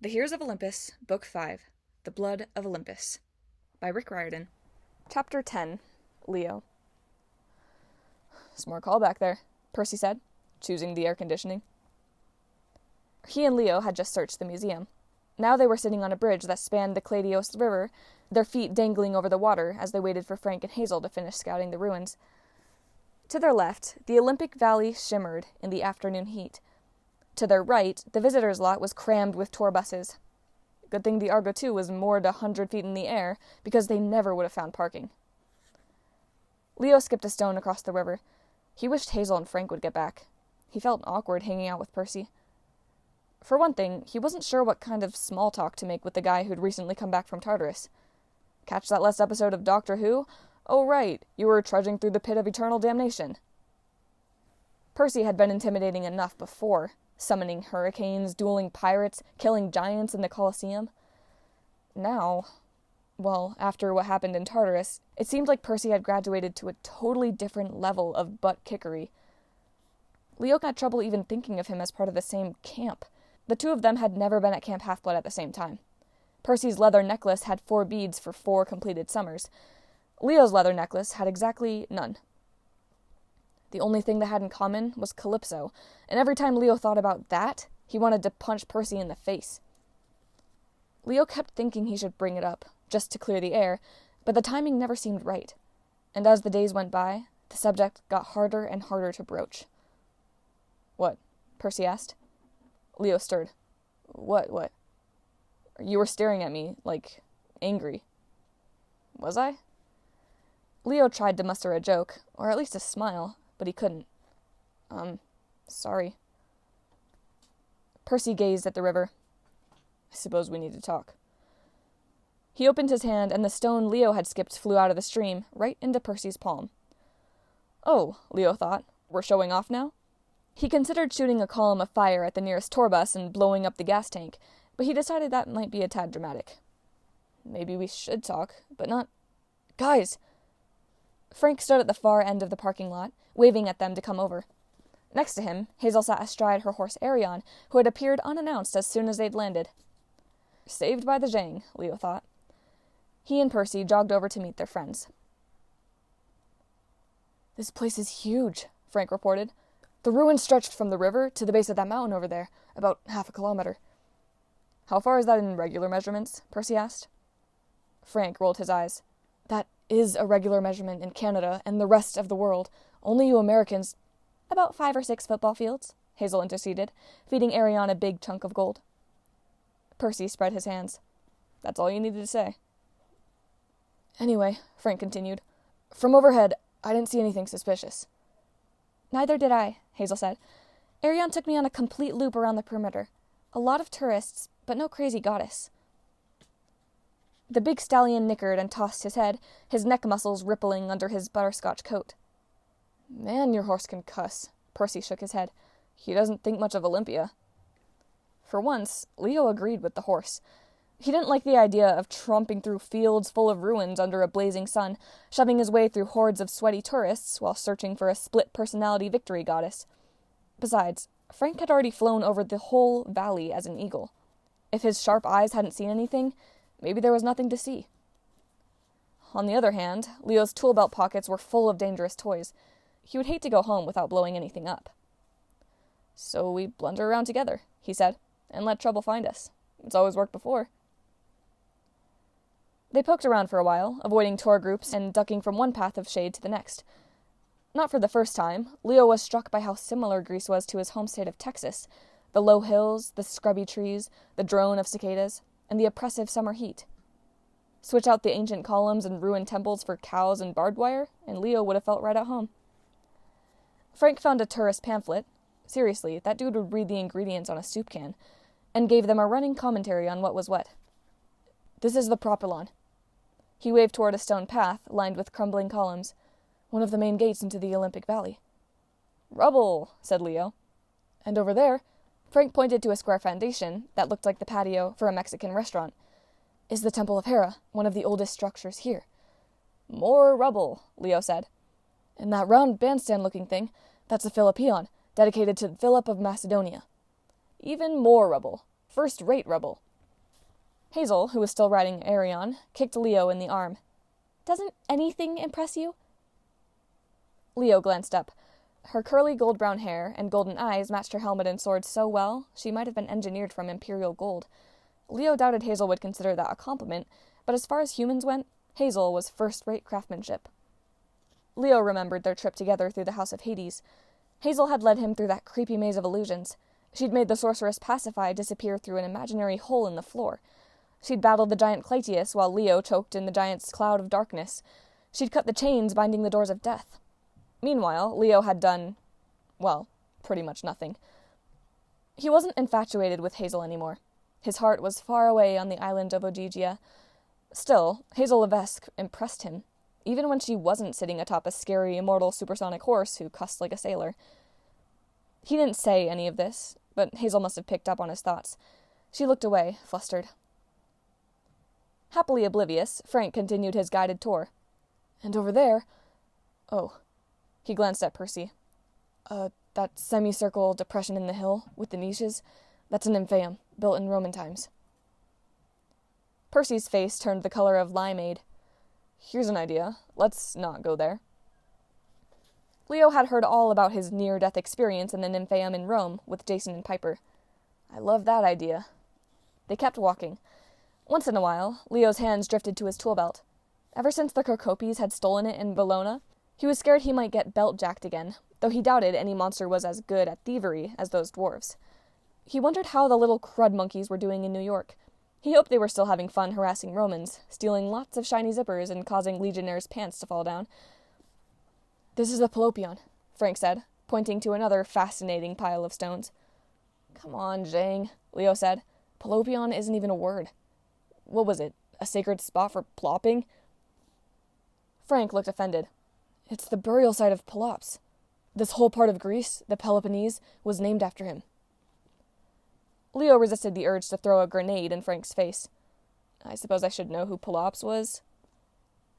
The Heroes of Olympus, Book 5, The Blood of Olympus, by Rick Riordan. Chapter 10, Leo. Some more call back there, Percy said, choosing the air conditioning. He and Leo had just searched the museum. Now they were sitting on a bridge that spanned the Cladios River, their feet dangling over the water as they waited for Frank and Hazel to finish scouting the ruins. To their left, the Olympic Valley shimmered in the afternoon heat. To their right, the visitors' lot was crammed with tour buses. Good thing the Argo II was moored 100 feet in the air, because they never would have found parking. Leo skipped a stone across the river. He wished Hazel and Frank would get back. He felt awkward hanging out with Percy. For one thing, he wasn't sure what kind of small talk to make with the guy who'd recently come back from Tartarus. Catch that last episode of Doctor Who? Oh right, you were trudging through the pit of eternal damnation. Percy had been intimidating enough before, summoning hurricanes, dueling pirates, killing giants in the Colosseum. Now, well, after what happened in Tartarus, it seemed like Percy had graduated to a totally different level of butt-kickery. Leo had trouble even thinking of him as part of the same camp. The two of them had never been at Camp Half-Blood at the same time. Percy's leather necklace had 4 beads for 4 completed summers. Leo's leather necklace had exactly none. The only thing they had in common was Calypso, and every time Leo thought about that, he wanted to punch Percy in the face. Leo kept thinking he should bring it up, just to clear the air, but the timing never seemed right, and as the days went by, the subject got harder and harder to broach. "What?" Percy asked. Leo stirred. What? You were staring at me, like, angry. Was I? Leo tried to muster a joke, or at least a smile, but he couldn't. Sorry. Percy gazed at the river. I suppose we need to talk. He opened his hand, and the stone Leo had skipped flew out of the stream, right into Percy's palm. Oh, Leo thought, we're showing off now? He considered shooting a column of fire at the nearest tour bus and blowing up the gas tank, but he decided that might be a tad dramatic. Maybe we should talk, but not... Guys! Frank stood at the far end of the parking lot, waving at them to come over. Next to him, Hazel sat astride her horse Arion, who had appeared unannounced as soon as they'd landed. Saved by the Zhang, Leo thought. He and Percy jogged over to meet their friends. This place is huge, Frank reported. The ruins stretched from the river to the base of that mountain over there, about half a kilometer. How far is that in regular measurements? Percy asked. Frank rolled his eyes. That is a regular measurement in Canada and the rest of the world. Only you Americans... About 5 or 6 football fields, Hazel interceded, feeding Arion a big chunk of gold. Percy spread his hands. That's all you needed to say. Anyway, Frank continued, from overhead, I didn't see anything suspicious. Neither did I, Hazel said. Arion took me on a complete loop around the perimeter. A lot of tourists, but no crazy goddess. The big stallion nickered and tossed his head, his neck muscles rippling under his butterscotch coat. Man, your horse can cuss, Percy shook his head. He doesn't think much of Olympia. For once, Leo agreed with the horse. He didn't like the idea of tromping through fields full of ruins under a blazing sun, shoving his way through hordes of sweaty tourists while searching for a split-personality victory goddess. Besides, Frank had already flown over the whole valley as an eagle. If his sharp eyes hadn't seen anything, maybe there was nothing to see. On the other hand, Leo's tool belt pockets were full of dangerous toys. He would hate to go home without blowing anything up. So we blunder around together, he said, and let trouble find us. It's always worked before. They poked around for a while, avoiding tour groups and ducking from one path of shade to the next. Not for the first time, Leo was struck by how similar Greece was to his home state of Texas, the low hills, the scrubby trees, the drone of cicadas, and the oppressive summer heat. Switch out the ancient columns and ruined temples for cows and barbed wire, and Leo would have felt right at home. Frank found a tourist pamphlet. Seriously, that dude would read the ingredients on a soup can, and gave them a running commentary on what was what. This is the Propylon. He waved toward a stone path lined with crumbling columns, one of the main gates into the Olympic Valley. Rubble, said Leo. And over there, Frank pointed to a square foundation that looked like the patio for a Mexican restaurant, is the Temple of Hera, one of the oldest structures here. More rubble, Leo said. And that round bandstand-looking thing, that's a Philippion, dedicated to Philip of Macedonia. Even more rubble. First-rate rubble. Hazel, who was still riding Arion, kicked Leo in the arm. "Doesn't anything impress you?" Leo glanced up. Her curly gold-brown hair and golden eyes matched her helmet and sword so well, she might have been engineered from imperial gold. Leo doubted Hazel would consider that a compliment, but as far as humans went, Hazel was first-rate craftsmanship. Leo remembered their trip together through the House of Hades. Hazel had led him through that creepy maze of illusions. She'd made the sorceress Pacify disappear through an imaginary hole in the floor. She'd battled the giant Clytius while Leo choked in the giant's cloud of darkness. She'd cut the chains binding the doors of death. Meanwhile, Leo had done, well, pretty much nothing. He wasn't infatuated with Hazel anymore. His heart was far away on the island of Ogygia. Still, Hazel Levesque impressed him, even when she wasn't sitting atop a scary, immortal supersonic horse who cussed like a sailor. He didn't say any of this, but Hazel must have picked up on his thoughts. She looked away, flustered. Happily oblivious, Frank continued his guided tour. "And over there—" "Oh." He glanced at Percy. That semicircle depression in the hill, with the niches, that's an nymphaeum, built in Roman times." Percy's face turned the color of limeade. "Here's an idea. Let's not go there." Leo had heard all about his near-death experience in the nymphaeum in Rome with Jason and Piper. "I love that idea." They kept walking. Once in a while, Leo's hands drifted to his tool belt. Ever since the Kerkopes had stolen it in Bologna, he was scared he might get belt-jacked again, though he doubted any monster was as good at thievery as those dwarves. He wondered how the little crud monkeys were doing in New York. He hoped they were still having fun harassing Romans, stealing lots of shiny zippers and causing legionnaires' pants to fall down. "This is the Pelopion," Frank said, pointing to another fascinating pile of stones. "Come on, Zhang," Leo said. "Pelopion isn't even a word. What was it, a sacred spot for plopping?" Frank looked offended. "It's the burial site of Pelops. This whole part of Greece, the Peloponnese, was named after him." Leo resisted the urge to throw a grenade in Frank's face. "I suppose I should know who Pelops was?"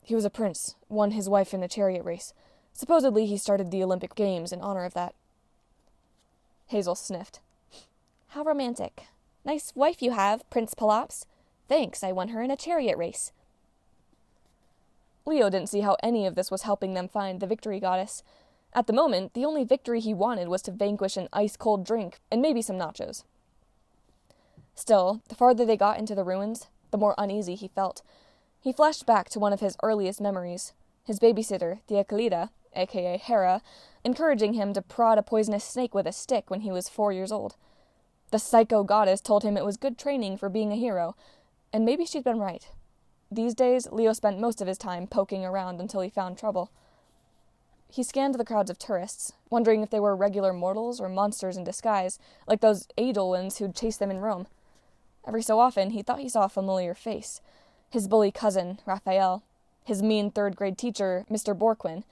"He was a prince, won his wife in a chariot race. Supposedly he started the Olympic Games in honor of that." Hazel sniffed. "How romantic. Nice wife you have, Prince Pelops. Thanks, I won her in a chariot race." Leo didn't see how any of this was helping them find the victory goddess. At the moment, the only victory he wanted was to vanquish an ice-cold drink and maybe some nachos. Still, the farther they got into the ruins, the more uneasy he felt. He flashed back to one of his earliest memories, his babysitter, Theoclida, aka Hera, encouraging him to prod a poisonous snake with a stick when he was 4 years old. The psycho goddess told him it was good training for being a hero, and maybe she'd been right. These days, Leo spent most of his time poking around until he found trouble. He scanned the crowds of tourists, wondering if they were regular mortals or monsters in disguise, like those Edelwins who'd chased them in Rome. Every so often, he thought he saw a familiar face. His bully cousin, Raphael. His mean third-grade teacher, Mr. Borquin.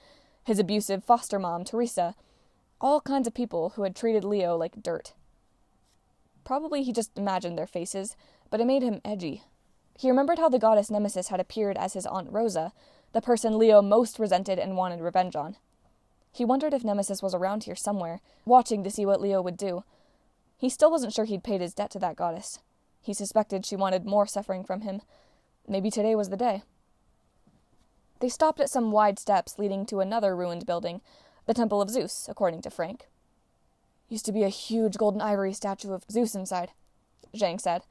His abusive foster mom, Teresa. All kinds of people who had treated Leo like dirt. Probably he just imagined their faces, but it made him edgy. He remembered how the goddess Nemesis had appeared as his Aunt Rosa, the person Leo most resented and wanted revenge on. He wondered if Nemesis was around here somewhere, watching to see what Leo would do. He still wasn't sure he'd paid his debt to that goddess. He suspected she wanted more suffering from him. Maybe today was the day. They stopped at some wide steps leading to another ruined building, the Temple of Zeus, according to Frank. "Used to be a huge golden ivory statue of Zeus inside," Zhang said.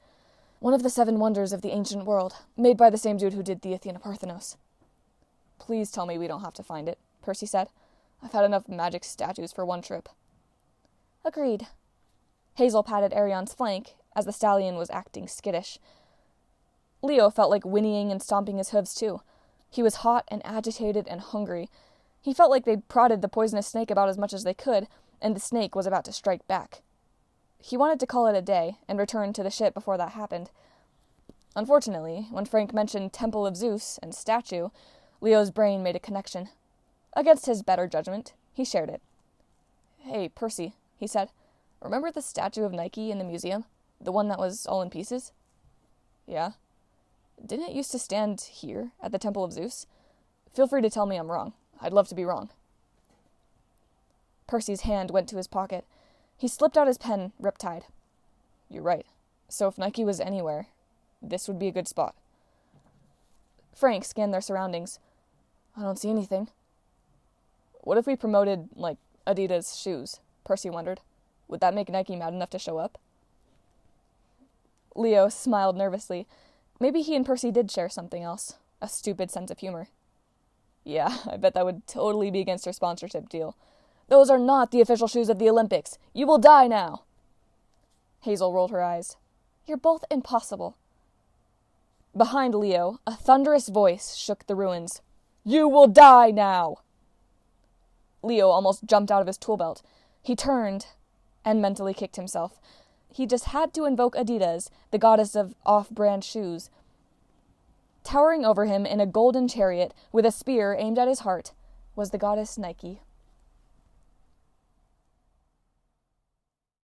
"One of the 7 wonders of the ancient world, made by the same dude who did the Athena Parthenos." "Please tell me we don't have to find it," Percy said. "I've had enough magic statues for one trip." "Agreed." Hazel patted Arion's flank, as the stallion was acting skittish. Leo felt like whinnying and stomping his hooves too. He was hot and agitated and hungry. He felt like they'd prodded the poisonous snake about as much as they could, and the snake was about to strike back. He wanted to call it a day and return to the ship before that happened. Unfortunately, when Frank mentioned Temple of Zeus and statue, Leo's brain made a connection. Against his better judgment, he shared it. "Hey, Percy," he said, "remember the statue of Nike in the museum? The one that was all in pieces?" "Yeah." "Didn't it used to stand here, at the Temple of Zeus? Feel free to tell me I'm wrong. I'd love to be wrong." Percy's hand went to his pocket. He slipped out his pen, riptide. "You're right. So if Nike was anywhere, This would be a good spot. Frank scanned their surroundings. I don't see anything. What if we promoted, Adidas shoes? Percy wondered. Would that make Nike mad enough to show up? Leo smiled nervously. Maybe he and Percy did share something else. A stupid sense of humor. Yeah, I bet that would totally be against their sponsorship deal. Those are not the official shoes of the Olympics. You will die now. Hazel rolled her eyes. You're both impossible. Behind Leo, a thunderous voice shook the ruins. You will die now! Leo almost jumped out of his tool belt. He turned and mentally kicked himself. He just had to invoke Adidas, the goddess of off-brand shoes. Towering over him in a golden chariot with a spear aimed at his heart was the goddess Nike.